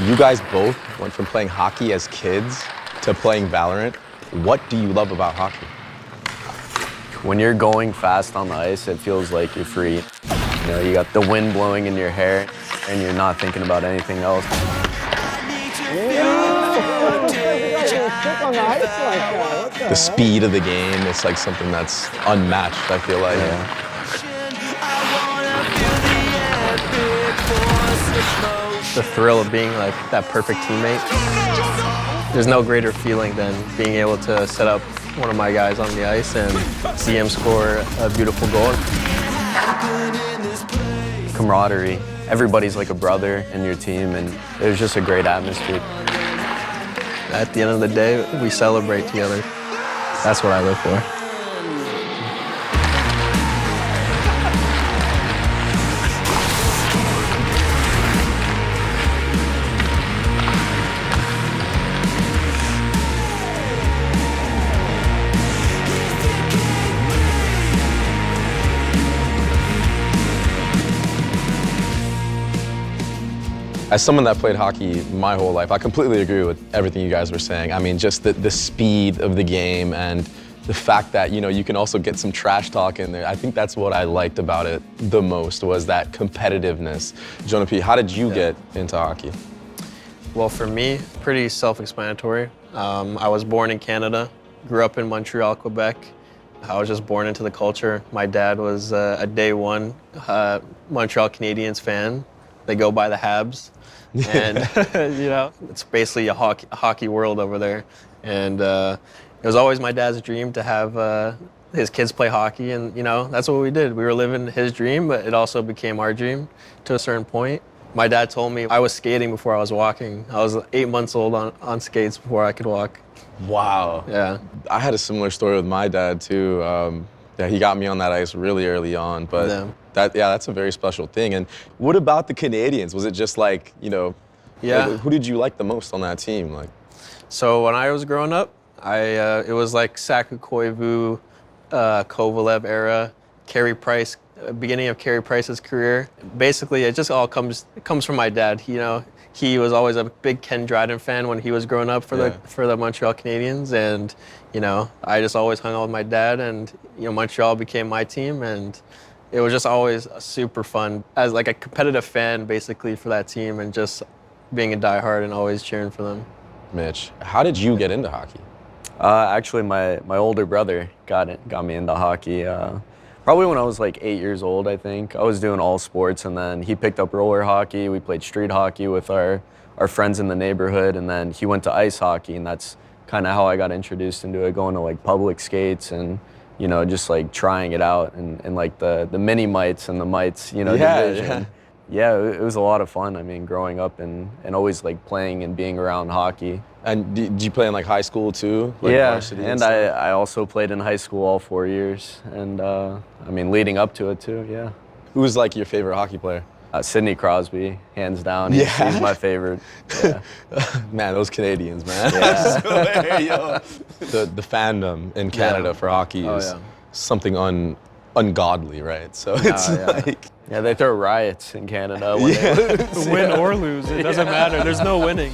You guys both went from playing hockey as kids to playing Valorant. What do you love about hockey? When you're going fast on the ice, it feels like you're free. You know, you got the wind blowing in your hair, and you're not thinking about anything else. The speed of the game is like something that's unmatched, I feel like. Yeah. The thrill of being like that perfect teammate. There's no greater feeling than being able to set up one of my guys on the ice and see him score a beautiful goal. Camaraderie. Everybody's like a brother in your team, and it was just a great atmosphere. At the end of the day, we celebrate together. That's what I live for. As someone that played hockey my whole life, I completely agree with everything you guys were saying. I mean, just the speed of the game and the fact that, you know, you can also get some trash talk in there. I think that's what I liked about it the most, was that competitiveness. JonahP, how did you get into hockey? Well, for me, pretty self-explanatory. I was born in Canada, grew up in Montreal, Quebec. I was just born into the culture. My dad was a day one Montreal Canadiens fan. They go by the Habs. And, you know, it's basically a hockey world over there. And it was always my dad's dream to have his kids play hockey. And, you know, that's what we did. We were living his dream, but it also became our dream to a certain point. My dad told me I was skating before I was walking. I was 8 months old on skates before I could walk. Wow. Yeah. I had a similar story with my dad, too. Yeah, he got me on that ice really early on, but that's a very special thing. And what about the Canadiens? Was it just like, you know, yeah. Like, who did you like the most on that team? Like, so when I was growing up, it was like Saku Koivu, Kovalev era, Carey Price, beginning of Carey Price's career. Basically, it just all comes from my dad. You know, he was always a big Ken Dryden fan when he was growing up for the Montreal Canadiens, and you know, I just always hung out with my dad, and you know, Montreal became my team, and it was just always super fun as like a competitive fan, basically, for that team, and just being a diehard and always cheering for them. Mitch, how did you get into hockey? Actually, my older brother got me into hockey. Probably when I was like 8 years old, I think. I was doing all sports, and then he picked up roller hockey. We played street hockey with our friends in the neighborhood, and then he went to ice hockey, and that's kind of how I got introduced into it, going to like public skates and, you know, just like trying it out, and like the mini mites and the mites, you know, division. Yeah, it was a lot of fun. I mean, growing up and always like playing and being around hockey. And did you play in like high school too? Like yeah, and I also played in high school all 4 years, and I mean, leading up to it too, yeah. Who was like your favorite hockey player? Sidney Crosby, hands down. He's my favorite. Yeah. Man, those Canadians, man. Yeah. The fandom in Canada for hockey is something ungodly, right? So it's like... Yeah, they throw riots in Canada when they lose. Win or lose, it doesn't matter. There's no winning.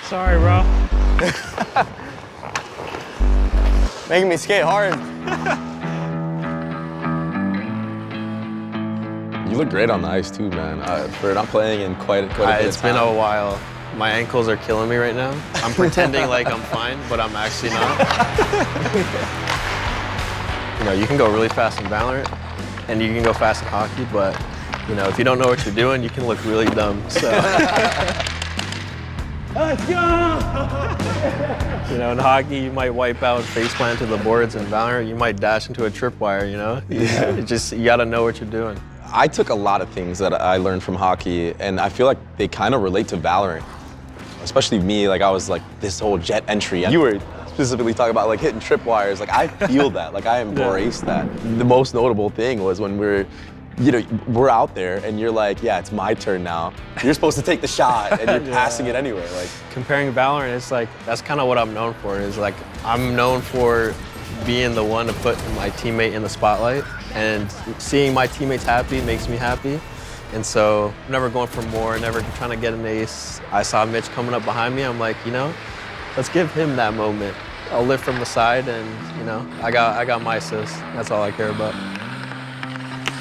Sorry, bro. Making me skate hard. You look great on the ice too, man. For not playing in quite a bit of time. It's been a while. My ankles are killing me right now. I'm pretending like I'm fine, but I'm actually not. You know, you can go really fast in Valorant, and you can go fast in hockey, but you know, if you don't know what you're doing, you can look really dumb. So. Let's go! You know, in hockey, you might wipe out faceplant to the boards. In Valorant, you might dash into a tripwire, you know? Yeah. You gotta know what you're doing. I took a lot of things that I learned from hockey, and I feel like they kind of relate to Valorant. Especially me, like I was like this whole jet entry. You were specifically talking about like hitting tripwires. Like I feel that, like I embrace that. The most notable thing was when we were you know, we're out there and you're like, yeah, it's my turn now. You're supposed to take the shot and you're passing it anyway. Like comparing Valorant, it's like, that's kind of what I'm known for, is like, I'm known for being the one to put my teammate in the spotlight, and seeing my teammates happy makes me happy. And so, never going for more, never trying to get an ace. I saw Mitch coming up behind me, I'm like, you know, let's give him that moment. I'll lift from the side and, you know, I got my assist. That's all I care about.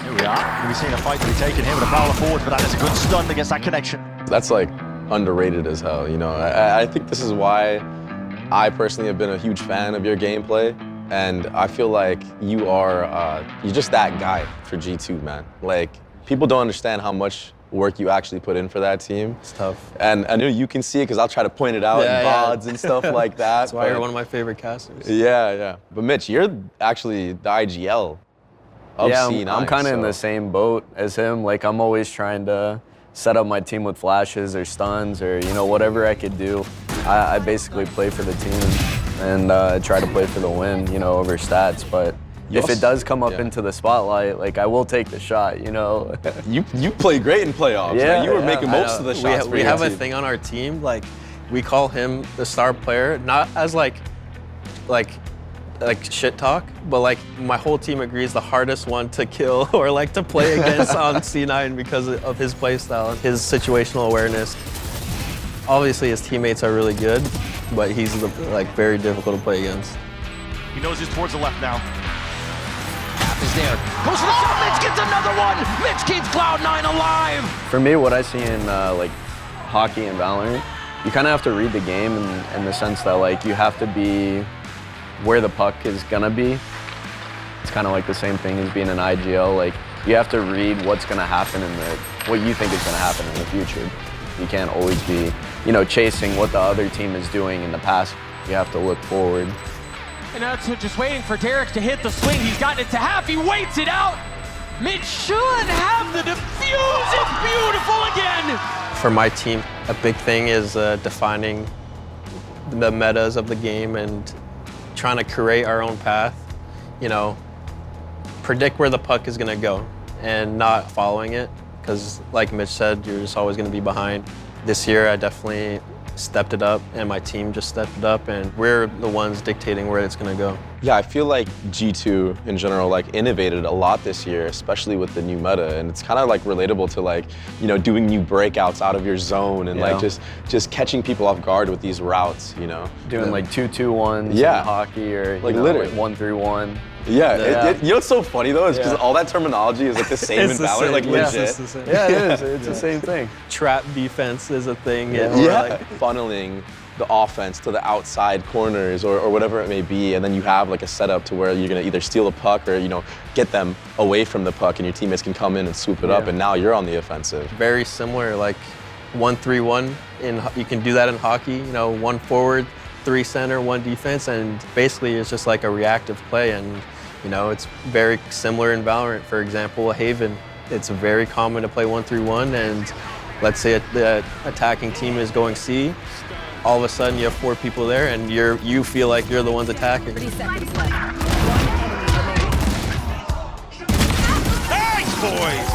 Here we are. Can we see a fight to be taken here with a power forward, but that is a good stun against that connection. that's like underrated as hell, you know. I think this is why I personally have been a huge fan of your gameplay, and I feel like you are, you're just that guy for G2, man. Like, people don't understand how much work you actually put in for that team. It's tough. And I know you can see it because I'll try to point it out in VODs and stuff like that. That's why you're one of my favorite casters. Yeah, yeah. But Mitch, you're actually the IGL of C9. I'm kind of in the same boat as him. Like, I'm always trying to set up my team with flashes or stuns or, you know, whatever I could do. I basically play for the team and try to play for the win, you know, over stats. But if it does come up into the spotlight, like, I will take the shot, you know. You play great in playoffs. Yeah, man. You were making most of the shots. We have a thing on our team, like, we call him the star player, not as like shit talk, but like my whole team agrees the hardest one to kill or like to play against on C9 because of his play style, his situational awareness. Obviously his teammates are really good, but he's like very difficult to play against. He knows he's towards the left now. Half is there. Goes for the shot. Mitch gets another one. Mitch keeps Cloud9 alive. For me, what I see in like hockey and Valorant, you kind of have to read the game in the sense that, like, you have to be where the puck is gonna be. It's kind of like the same thing as being an IGL. Like, you have to read what's gonna happen what you think is gonna happen in the future. You can't always be, you know, chasing what the other team is doing in the past. You have to look forward. And now just waiting for Derek to hit the swing. He's gotten it to half. He waits it out. Mitch should have the defuse. It's beautiful again. For my team, a big thing is defining the metas of the game and trying to create our own path, you know, predict where the puck is gonna go and not following it, because like Mitch said, you're just always gonna be behind. This year I definitely stepped it up and my team just stepped it up, and we're the ones dictating where it's gonna go. Yeah, I feel like G2 in general like innovated a lot this year, especially with the new meta, and it's kind of like relatable to, like, you know, doing new breakouts out of your zone and like just catching people off guard with these routes, you know. Doing like 2-2-1s in hockey, or like, you know, literally like 1-3-1. Yeah, you know what's so funny though is because all that terminology is like the same in Valorant, like legit. Yeah, it is. It's the same thing. Trap defense is a thing. Like funneling the offense to the outside corners or whatever it may be, and then you have like a setup to where you're gonna either steal a puck or, you know, get them away from the puck and your teammates can come in and swoop it up, and now you're on the offensive. Very similar, like 1-3-1 you can do that in hockey, you know, 1 forward, 3 center, 1 defense, and basically it's just like a reactive play, and you know, it's very similar in Valorant. For example, Haven, it's very common to play 1-3-1, and let's say the attacking team is going C, all of a sudden you have 4 people there and you feel like you're the ones attacking. 30 seconds left. 1 enemy remaining. Thanks, boys!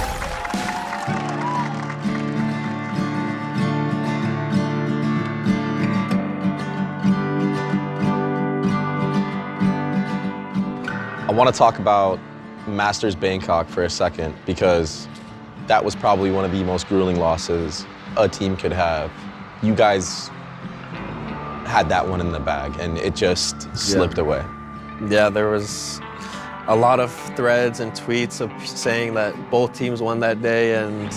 I want to talk about Masters Bangkok for a second, because that was probably one of the most grueling losses a team could have. You guys had that one in the bag and it just slipped away. Yeah, there was a lot of threads and tweets of saying that both teams won that day and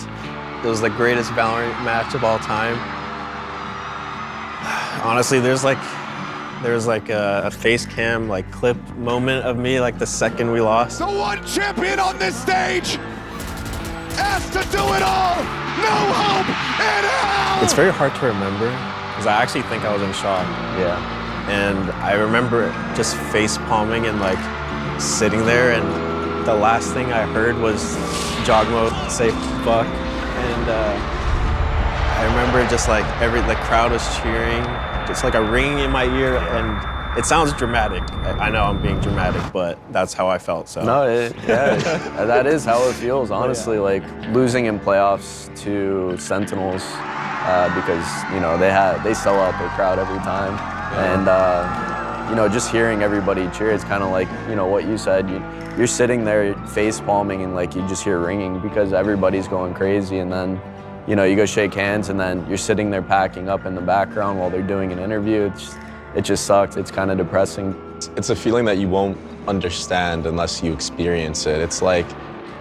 it was the greatest Valorant match of all time. Honestly, there's like a face cam like clip moment of me like the second we lost. The one champion on this stage asked to do it all. No hope in hell. It's very hard to remember because I actually think I was in shock. Yeah. And I remember just face palming and like sitting there, and the last thing I heard was Jogmo say fuck, and I remember just like the crowd was cheering, just like a ringing in my ear, and It sounds dramatic. I know I'm being dramatic, but that's how I felt. So No, that is how it feels, honestly. Like losing in playoffs to Sentinels because they sell out their crowd every time, and just hearing everybody cheer, it's kind of like what you said. You're sitting there face palming and like you just hear ringing because everybody's going crazy, and then you go shake hands, and then you're sitting there packing up in the background while they're doing an interview. It just sucked. It's kind of depressing. It's a feeling that you won't understand unless you experience it. It's like,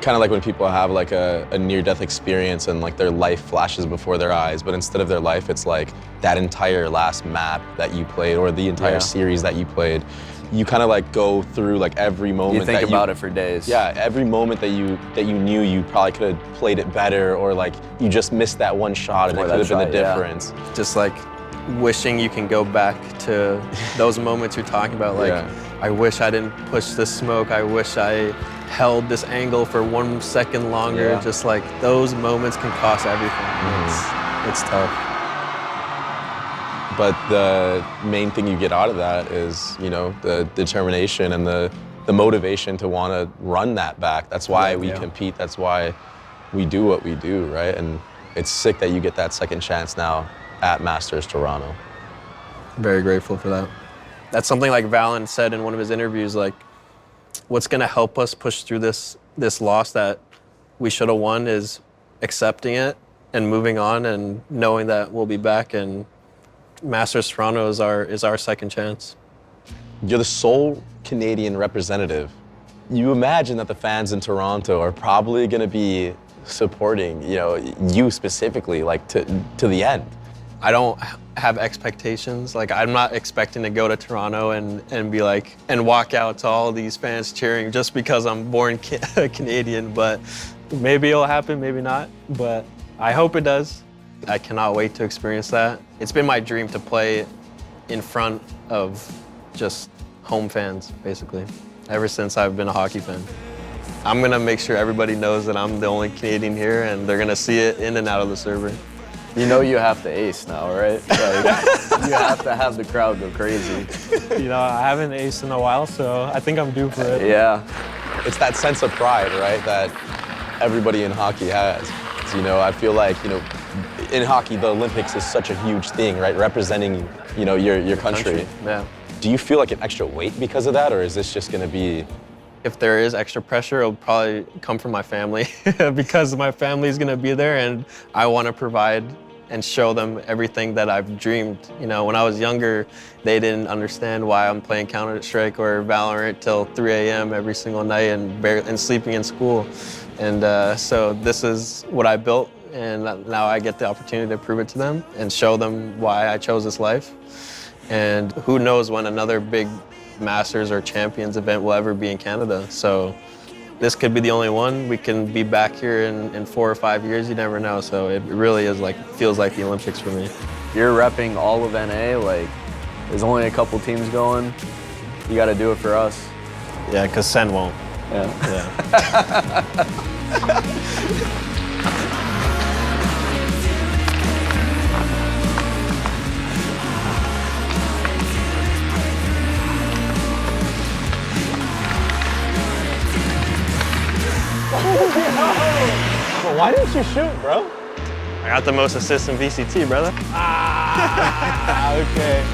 kind of like when people have like a near-death experience and like their life flashes before their eyes, but instead of their life, it's like that entire last map that you played or the entire series that you played. You kind of like go through like every moment. You think about it for days. Yeah, every moment that you knew you probably could have played it better, or like you just missed that one shot and it could have been the difference. Just like wishing you can go back to those moments you're talking about. Like, I wish I didn't push this smoke. I wish I held this angle for 1 second longer. Yeah. Just like those moments can cost everything. It's tough. But the main thing you get out of that is, the determination and the motivation to want to run that back. That's why we compete. That's why we do what we do, right? And it's sick that you get that second chance now at Masters Toronto. Very grateful for that. That's something like Valen said in one of his interviews, like, what's gonna help us push through this loss that we should have won is accepting it and moving on and knowing that we'll be back, and Masters Toronto is our second chance. You're the sole Canadian representative. You imagine that the fans in Toronto are probably gonna be supporting, you specifically, like to the end. I don't have expectations. Like, I'm not expecting to go to Toronto and be like, and walk out to all these fans cheering just because I'm born Canadian, but maybe it'll happen, maybe not, but I hope it does. I cannot wait to experience that. It's been my dream to play in front of just home fans, basically, ever since I've been a hockey fan. I'm gonna make sure everybody knows that I'm the only Canadian here, and they're gonna see it in and out of the server. You have to ace now, right? Like, you have to have the crowd go crazy. I haven't aced in a while, so I think I'm due for it. Yeah. It's that sense of pride, right, that everybody in hockey has. I feel like, in hockey, the Olympics is such a huge thing, right? Representing, your country. Yeah. Do you feel like an extra weight because of that, or is this just gonna be? If there is extra pressure, it'll probably come from my family because my family is gonna be there, and I want to provide and show them everything that I've dreamed. When I was younger, they didn't understand why I'm playing Counter-Strike or Valorant till 3 a.m. every single night and sleeping in school. And so this is what I built, and now I get the opportunity to prove it to them and show them why I chose this life. And who knows when another big Masters or Champions event will ever be in Canada. So this could be the only one. We can be back here in 4 or 5 years, you never know. So it really is feels like the Olympics for me. You're repping all of NA, like there's only a couple teams going. You gotta do it for us. Yeah, because Sen won't. Yeah. Well, why didn't you shoot, bro? I got the most assists in VCT, brother. Okay.